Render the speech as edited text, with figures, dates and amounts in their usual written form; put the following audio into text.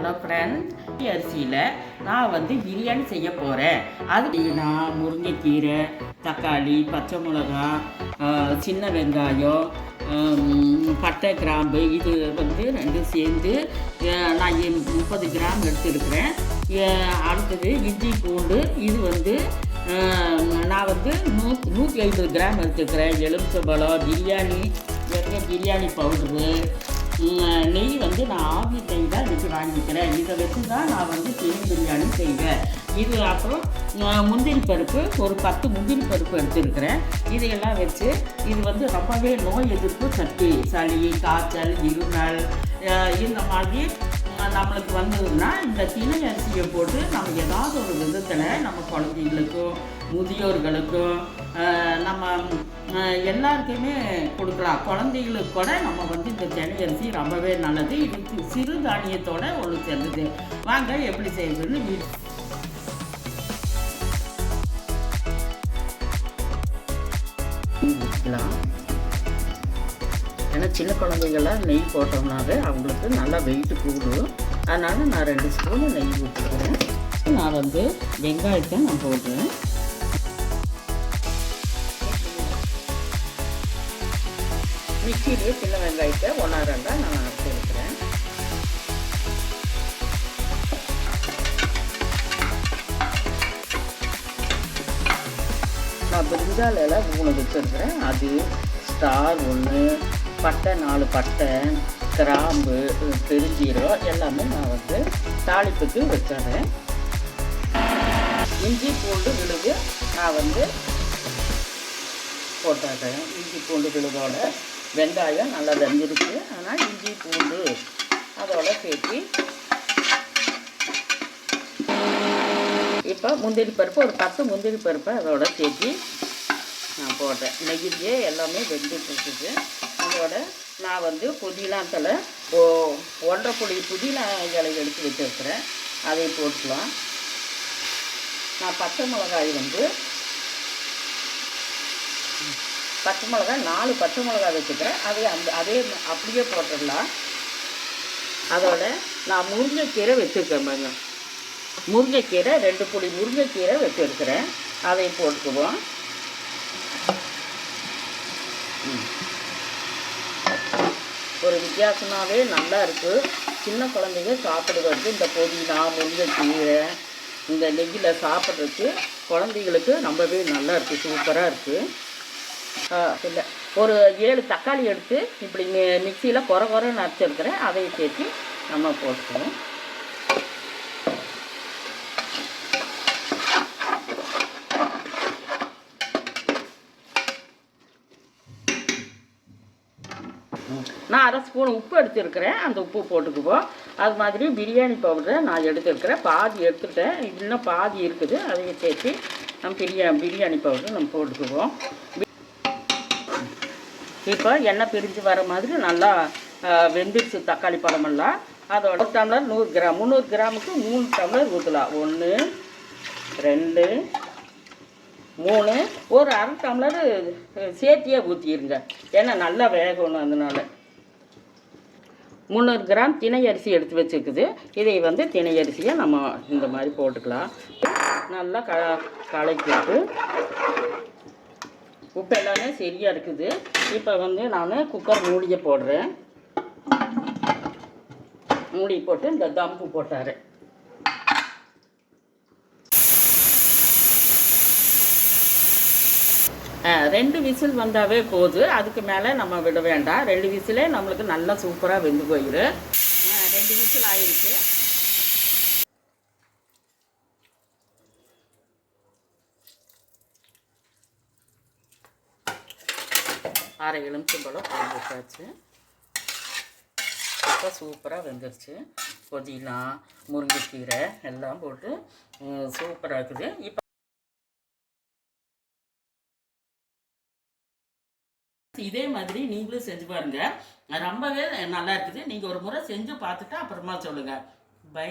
Hello friend, அரிசியில் நான் பிரியாணி செய்ய போகிறேன். அது நான் முருங்கைக்கீரை, தக்காளி, பச்சை மிளகா, சின்ன வெங்காயம், பட்டை, கிராம்பு இது ரெண்டும் சேர்ந்து நான் 30 கிராம் எடுத்துருக்கிறேன். அடுத்தது இஞ்சி பூண்டு இது நான் 150 கிராம் எடுத்துக்கிறேன். எலுமிச்சம்பழம், பிரியாணி பவுடரு, நெய் நான் ஆவி நெய் தான் வச்சு வாங்கிக்கிறேன். இதை வச்சு தான் நான் சிக்கன் பிரியாணி செய்வேன். இது அப்புறம் முந்திரி பருப்பு ஒரு 10 முந்திரி பருப்பு எடுத்துருக்கிறேன். இதையெல்லாம் வச்சு இது ரொம்பவே நோய் எதிர்ப்பு சக்தி, சளி, காய்ச்சல், இருமல் இந்த மாதிரி நம்மளுக்கு வந்ததுன்னா இந்த திணை அரிசியை போட்டு நம்ம ஏதாவது ஒரு விதத்தில் நம்ம குழந்தைங்களுக்கும் முதியோர்களுக்கும் நம்ம எல்லாருக்குமே கொடுக்கலாம். குழந்தைகளுக்கு கூட நம்ம இந்த திணை அரிசி ரொம்பவே நல்லது. இது சிறு தானியத்தோடு ஒன்று சேர்ந்தது. வாங்க எப்படி செய்யுதுன்னு ஊற்றலாம். ஏன்னா சின்ன குழந்தைங்கள்லாம் நெய் போட்டோம்னாவே அவங்களுக்கு நல்லா வெயிட்டு கூடும். அதனால் நான் 2 ஸ்பூனு நெய் ஊற்றிக்கிறேன். நான் வெங்காயத்தை நான் போடுறேன். மிக்சியிலேயே சின்ன வெங்காயத்தை 1-2 நான் அரைச்சி எடுக்கிறேன். நான் பிரிஞ்சால் இலை 3 வச்சுருக்கிறேன். அது ஸ்டார் 1, பட்டை 4 பட்டை, கிராம்பு, பெருஞ்சீரகம் எல்லாமே நான் தாளிப்புக்கு வச்சிடுறேன். இஞ்சி பூண்டு விழுது நான் போட்டுறேன். இஞ்சி பூண்டு விழுதோட வெங்காயம் நல்லா வெந்திருக்கு. ஆனால் இஞ்சி பூண்டு அதோட சேர்த்து இப்போ முந்திரி பருப்பு ஒரு 10 முந்திரி பருப்பை அதோட சேர்த்து நான் போடுறேன். நெய்யிலேயே எல்லாமே வெந்துட்டுருக்குது. அதோட நான் புதினா தலை 1.5 புடி புதினா இலை எடுத்து வச்சுருக்கிறேன். அதை போட்டுக்கலாம். நான் பச்சை மிளகாய் 4 பச்சை மிளகாய் வச்சுக்கிறேன். அதே அப்படியே போட்டுடலாம். அதோட நான் முருங்கைக்கீரை வச்சுருக்கேன் பாருங்க. முருங்கைக்கீரை 2 புடி முருங்கைக்கீரை வச்சுருக்கிறேன். அதை போட்டுக்குவோம். ஒரு வித்தியாசமாகவே நல்லா இருக்குது. சின்ன குழந்தைங்க சாப்பிடுவது இந்த புதினா, முருங்கைக்கீரை இந்த நெய்யில் சாப்பிட்றதுக்கு குழந்தைங்களுக்கு ரொம்பவே நல்லா இருக்குது. சூப்பராக இருக்குது. இல்லை ஒரு 7 தக்காளி எடுத்து இப்படி மிக்சியில் குறைன்னு அரைச்சிருக்கிறேன். அதை சேர்த்து நம்ம போட்டுக்குவோம். நான் 1/2 ஸ்பூன் உப்பு எடுத்துருக்கிறேன். அந்த உப்பு போட்டுக்குவோம். அது மாதிரி பிரியாணி பவுடரை நான் எடுத்துருக்கிறேன். பாதி எடுத்துக்கிட்டேன். இன்னும் பாதி இருக்குது. அதையும் சேர்த்து நம்ம பிரியாணி பவுடர் நம்ம போட்டுக்குவோம். இப்போ எண்ணெய் பிரிஞ்சு வர மாதிரி நல்லா வெந்துருச்சு தக்காளி பழமெல்லாம். அதோட 1 டம்ளர் 100 கிராம் 300 கிராமுக்கு 3 டம்ளர் ஊற்றலாம். 1 2 3 ஒரு 1/2 டம்ளர் சேர்த்தியே ஊற்றிடுங்க. ஏன்னா நல்லா வேகணும். அதனால் 300 கிராம் திணை அரிசி எடுத்து வச்சுருக்குது. இதை திணை அரிசியை நம்ம இந்த மாதிரி போட்டுக்கலாம். நல்லா கலக்கிட்டு உப்பு எல்லாமே சரியாக இருக்குது. இப்போ நான் குக்கர் மூடியை போடுறேன். மூடி போட்டு இந்த தம்பு போட்டார். 2 விசில் வந்தாவே போதும். அதுக்கு மேலே நம்ம விட வேண்டாம். 2 விசிலே நம்மளுக்கு நல்லா சூப்பராக வெந்து போயிடும். 2 விசில் ஆயிடுச்சு. அரை எலுமிச்சம்பழம் போட்டாச்சு. இப்போ சூப்பராக வெந்துருச்சு. புதினா, முருங்கைக்கீரை எல்லாம் போட்டு சூப்பராக இருக்குது. இப்போ இதே மாதிரி நீங்களும் செஞ்சு பாருங்க. ரொம்பவே நல்லா இருக்குது. நீங்கள் ஒரு முறை செஞ்சு பார்த்துட்டு அப்புறமா சொல்லுங்கள். பை.